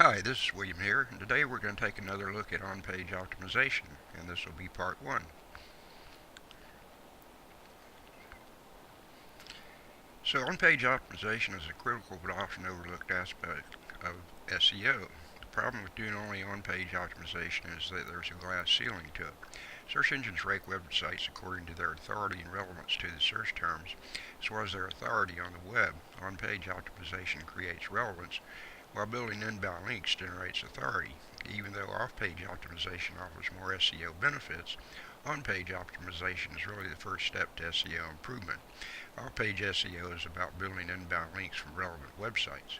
Hi, this is William here, and today we're going to take another look at on-page optimization, and this will be part 1. So on-page optimization is a critical but often overlooked aspect of SEO. The problem with doing only on-page optimization is that there's a glass ceiling to it. Search engines rank websites according to their authority and relevance to the search terms, as well as their authority on the web. On-page optimization creates relevance, while building inbound links generates authority. Even though off-page optimization offers more SEO benefits, on-page optimization is really the first step to SEO improvement. Off-page SEO is about building inbound links from relevant websites.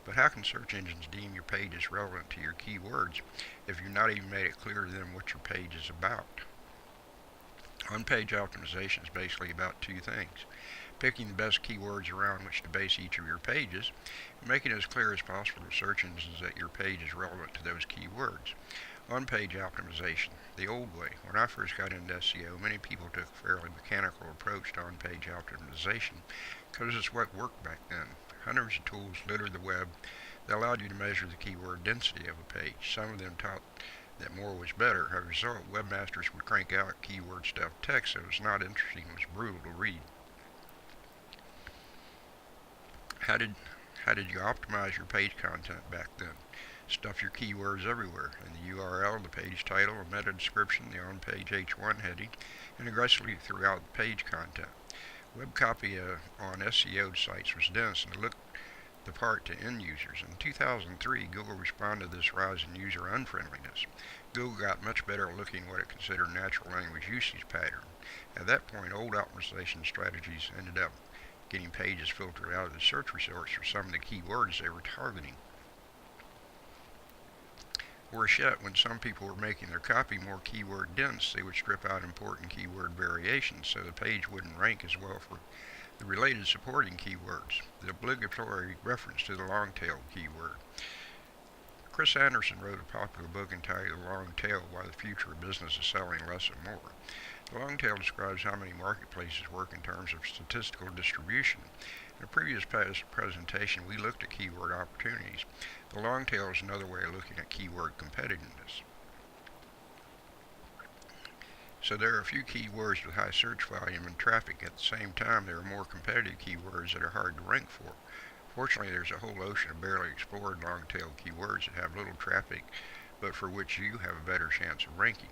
But how can search engines deem your page as relevant to your keywords if you've not even made it clear to them what your page is about? On-page optimization is basically about two things: picking the best keywords around which to base each of your pages, and making it as clear as possible to search engines that your page is relevant to those keywords. On-page optimization, the old way. When I first got into SEO, many people took a fairly mechanical approach to on-page optimization because it's what worked back then. Hundreds of tools littered the web that allowed you to measure the keyword density of a page. Some of them taught that more was better. As a result, webmasters would crank out keyword stuffed text that was not interesting and was brutal to read. How did you optimize your page content back then? Stuff your keywords everywhere: in the URL, the page title, a meta description, the on-page H1 heading, and aggressively throughout the page content. Web copy on SEO sites was dense and looked the part to end users. In 2003, Google responded to this rise in user unfriendliness. Google got much better at looking at what it considered natural language usage pattern. At that point, old optimization strategies ended up getting pages filtered out of the search results for some of the keywords they were targeting. Worse yet, when some people were making their copy more keyword dense, they would strip out important keyword variations so the page wouldn't rank as well for the related supporting keywords. The obligatory reference to the long-tail keyword. Chris Anderson wrote a popular book entitled The Long Tail: Why the Future of Business is Selling Less and More. The long tail describes how many marketplaces work in terms of statistical distribution. In a previous presentation, we looked at keyword opportunities. The long tail is another way of looking at keyword competitiveness. So there are a few keywords with high search volume and traffic. At the same time, there are more competitive keywords that are hard to rank for. Fortunately, there's a whole ocean of barely explored long-tail keywords that have little traffic, but for which you have a better chance of ranking.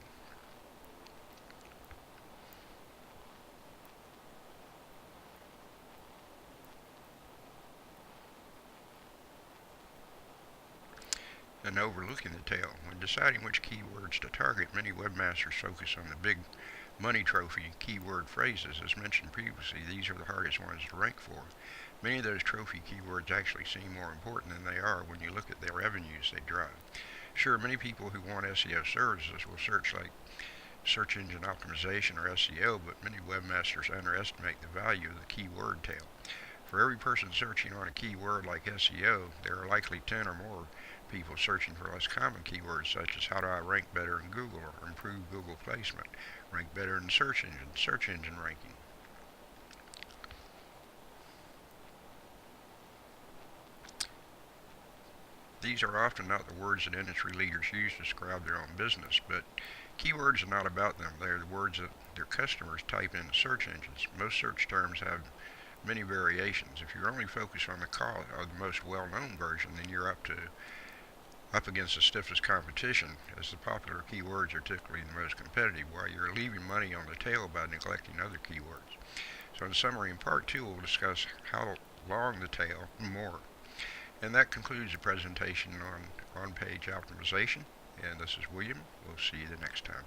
And overlooking the tail. When deciding which keywords to target, many webmasters focus on the big money trophy keyword phrases. As mentioned previously, these are the hardest ones to rank for. Many of those trophy keywords actually seem more important than they are when you look at the revenues they drive. Sure, many people who want SEO services will search like search engine optimization or SEO, but many webmasters underestimate the value of the keyword tail. For every person searching on a keyword like SEO, there are likely 10 or more people searching for less common keywords such as how do I rank better in Google or improve Google placement, rank better in search engine ranking. These are often not the words that industry leaders use to describe their own business, but keywords are not about them. They are the words that their customers type into search engines. Most search terms have many variations. If you're only focused on the most well-known version, then you're up against the stiffest competition, as the popular keywords are typically the most competitive, while you're leaving money on the tail by neglecting other keywords. So in summary, in part 2, we'll discuss how long the tail and more. And that concludes the presentation on on-page optimization. And this is William. We'll see you the next time.